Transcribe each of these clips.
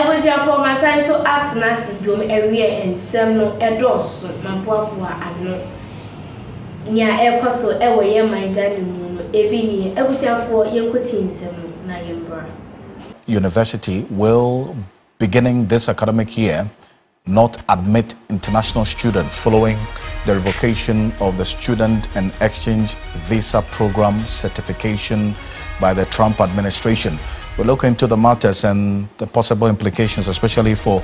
was your former science so arts nasi dom area and some no edoso mabuabua ano nya ekoso ewo ye my Ghana mu ebi ni ebusiafo yenkoti nsem na yembra. University will, beginning this academic year, not admit international students following the revocation of the Student and Exchange Visa Program certification by the Trump administration. We'll look into the matters and the possible implications, especially for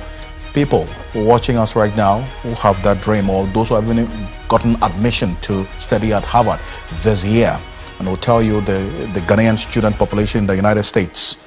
people watching us right now who have that dream, or those who have even gotten admission to study at Harvard this year. And we'll tell you the Ghanaian student population in the United States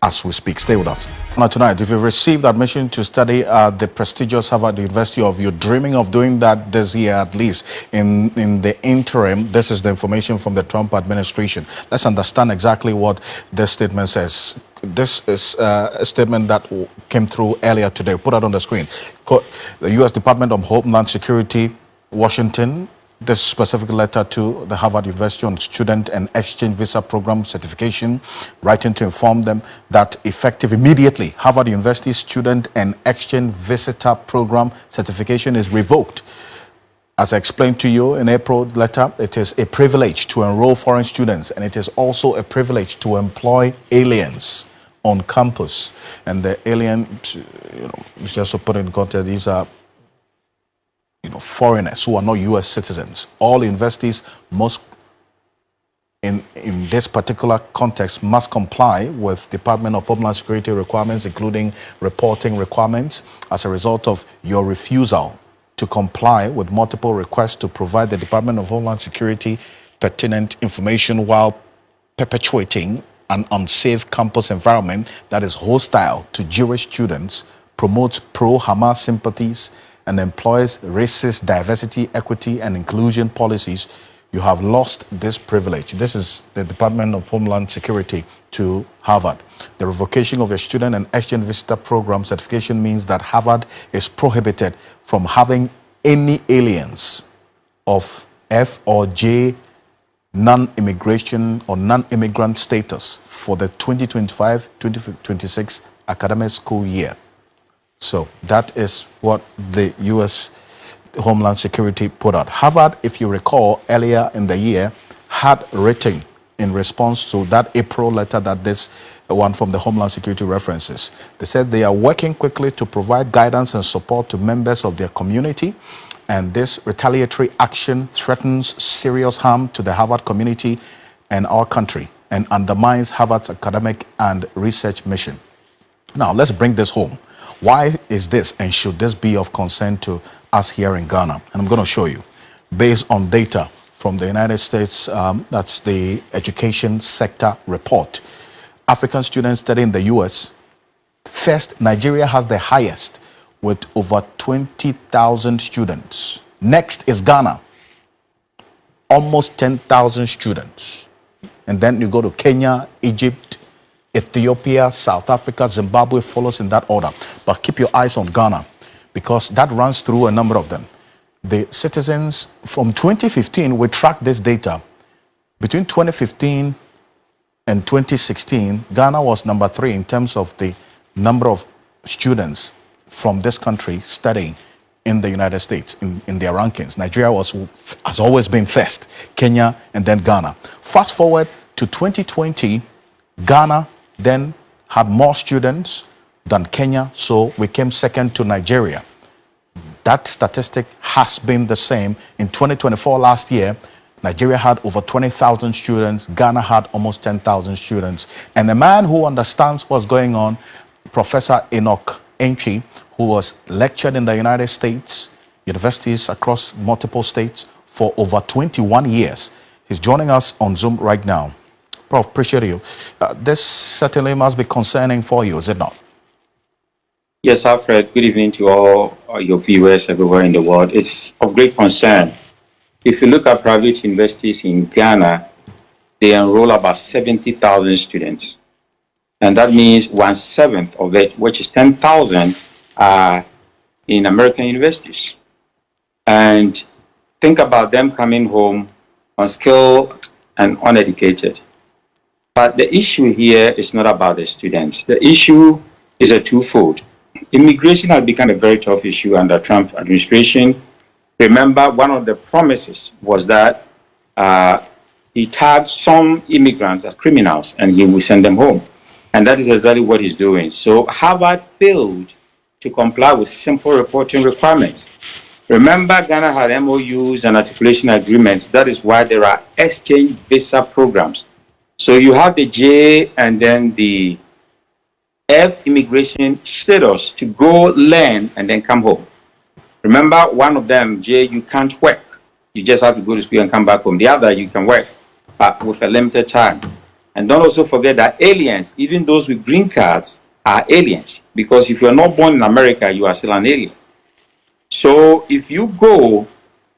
as we speak. Stay with us. Now tonight, if you've received admission to study at the prestigious Harvard University, or if you're dreaming of doing that this year at least, in the interim, this is the information from the Trump administration. Let's understand exactly what this statement says. This is a statement that came through earlier today. Put it on the screen. The U.S. Department of Homeland Security, Washington, this specific letter to the Harvard University on Student and Exchange Visa Program certification, writing to inform them that effective immediately, Harvard University Student and Exchange Visitor Program certification is revoked. As I explained to you in April letter, it is a privilege to enroll foreign students, and it is also a privilege to employ aliens on campus. And the aliens, just to put in context, these are foreigners who are not U.S. citizens. All universities must, in this particular context, must comply with Department of Homeland Security requirements, including reporting requirements. As a result of your refusal to comply with multiple requests to provide the Department of Homeland Security pertinent information while perpetuating an unsafe campus environment that is hostile to Jewish students, promotes pro-Hamas sympathies, and employs racist diversity, equity, and inclusion policies, you have lost this privilege. This is the Department of Homeland Security to Harvard. The revocation of your Student and Exchange Visitor Program certification means that Harvard is prohibited from having any aliens of F or J non-immigration or non-immigrant status for the 2025-2026 academic school year. So that is what the U.S. Homeland Security put out. Harvard, if you recall, earlier in the year, had written in response to that April letter that this one from the Homeland Security references. They said they are working quickly to provide guidance and support to members of their community, and this retaliatory action threatens serious harm to the Harvard community and our country, and undermines Harvard's academic and research mission. Now, let's bring this home. Why is this, and should this be of concern to us here in Ghana? And I'm going to show you, based on data from the United States, that's the Education Sector Report. African students studying in the U.S., first, Nigeria has the highest with over 20,000 students. Next is Ghana, almost 10,000 students. And then you go to Kenya, Egypt, Ethiopia, South Africa, Zimbabwe follows in that order. But keep your eyes on Ghana, because that runs through a number of them. The citizens from 2015, we tracked this data. Between 2015 and 2016, Ghana was number 3 in terms of the number of students from this country studying in the United States in their rankings. Nigeria has always been first, Kenya, and then Ghana. Fast forward to 2020, Ghana then had more students than Kenya, so we came second to Nigeria. That statistic has been the same. In 2024, last year, Nigeria had over 20,000 students. Ghana had almost 10,000 students. And the man who understands what's going on, Professor Enoch Enchi, who was lectured in the United States, universities across multiple states for over 21 years. He's joining us on Zoom right now. Prof, appreciate you. This certainly must be concerning for you, is it not? Yes, Alfred. Good evening to all your viewers everywhere in the world. It's of great concern. If you look at private universities in Ghana, they enroll about 70,000 students. And that means 1/7 of it, which is 10,000, are in American universities. And think about them coming home unskilled and uneducated. But the issue here is not about the students. The issue is a twofold. Immigration has become a very tough issue under Trump administration. Remember, one of the promises was that he tagged some immigrants as criminals and he will send them home. And that is exactly what he's doing. So Harvard failed to comply with simple reporting requirements. Remember, Ghana had MOUs and articulation agreements. That is why there are exchange visa programs. So you have the J and then the F immigration status to go learn and then come home. Remember, one of them, J, you can't work. You just have to go to school and come back home. The other, you can work, but with a limited time. And don't also forget that aliens, even those with green cards, are aliens. Because if you're not born in America, you are still an alien. So if you go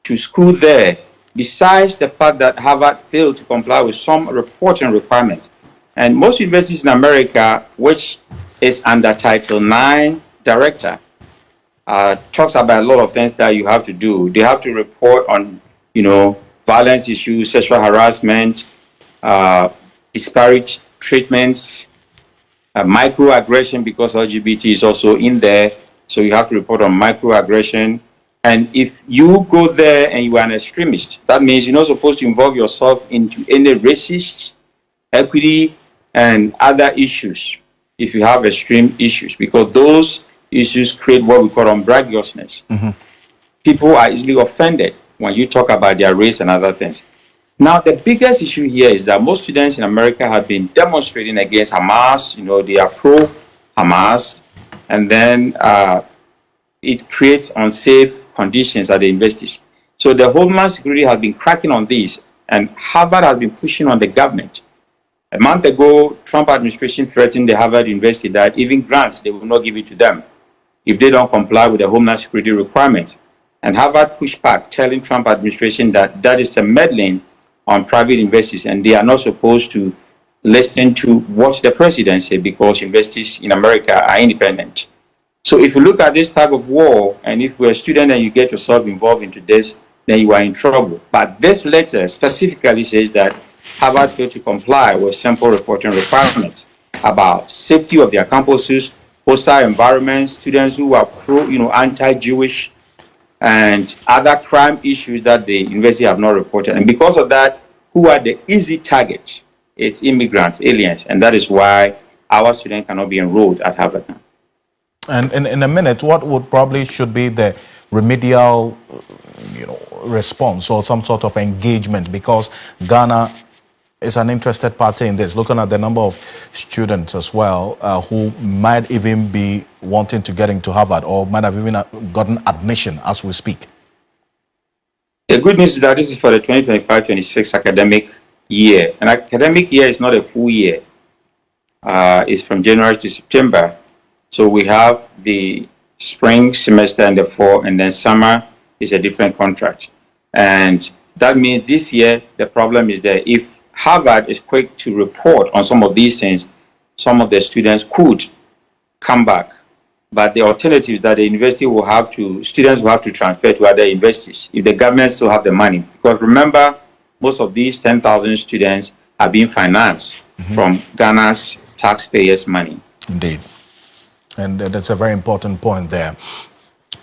to school there, besides the fact that Harvard failed to comply with some reporting requirements, and most universities in America, which is under Title IX director, talks about a lot of things that you have to do. They have to report on, violence issues, sexual harassment, disparate treatments, microaggression, because LGBT is also in there. So you have to report on microaggression. And if you go there and you are an extremist, that means you're not supposed to involve yourself into any racist, equity, and other issues if you have extreme issues, because those issues create what we call umbrageousness. People are easily offended when you talk about their race and other things. Now, the biggest issue here is that most students in America have been demonstrating against Hamas. They are pro-Hamas. And then it creates unsafe conditions at the universities. So the Homeland Security has been cracking on this, and Harvard has been pushing on the government. A month ago, Trump administration threatened the Harvard University that even grants, they will not give it to them if they don't comply with the Homeland Security requirements. And Harvard pushed back, telling Trump administration that that is a meddling on private universities, and they are not supposed to listen to what the president said, because universities in America are independent. So if you look at this tug of war, and if you're a student and you get yourself involved into this, then you are in trouble. But this letter specifically says that Harvard failed to comply with simple reporting requirements about safety of their campuses, hostile environments, students who are anti-Jewish, and other crime issues that the university have not reported. And because of that, who are the easy targets? It's immigrants, aliens, and that is why our students cannot be enrolled at Harvard now. And in a minute, what would probably should be the remedial, response or some sort of engagement, because Ghana is an interested party in this, looking at the number of students as well who might even be wanting to get into Harvard or might have even gotten admission as we speak. The good news is that this is for the 2025-26 academic year. An academic year is not a full year. It's from January to September. So we have the spring semester and the fall, and then summer is a different contract. And that means this year, the problem is that if Harvard is quick to report on some of these things, some of the students could come back. But the alternative is that the university will have to, students will have to transfer to other universities if the government still have the money. Because remember, most of these 10,000 students are being financed from Ghana's taxpayers' money. Indeed. And that's a very important point there.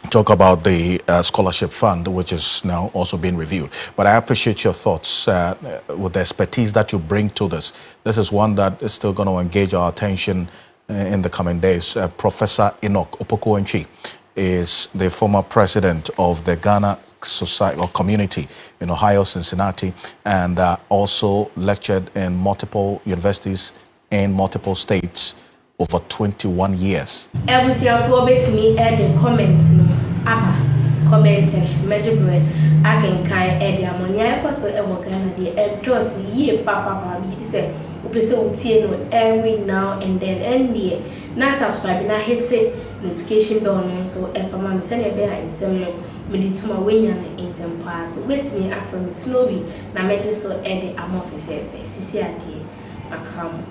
Talk about the scholarship fund, which is now also being reviewed. But I appreciate your thoughts with the expertise that you bring to this. This is one that is still going to engage our attention in the coming days. Professor Enoch Opoku-Nchi is the former president of the Ghana Society or Community in Ohio, Cincinnati, and also lectured in multiple universities in multiple states over 21 years. Ebusiafo betimi the comment comment section mejibre akenkan the amonia ekoso ewo Ghana de endorse ye papa bi say opese utie no every now and then and na subscribe na hit notification bell no so efama me send be ansem no me dituma wenya na intempa so betimi afrem Snowy na me so the amofefe sisi ade akam.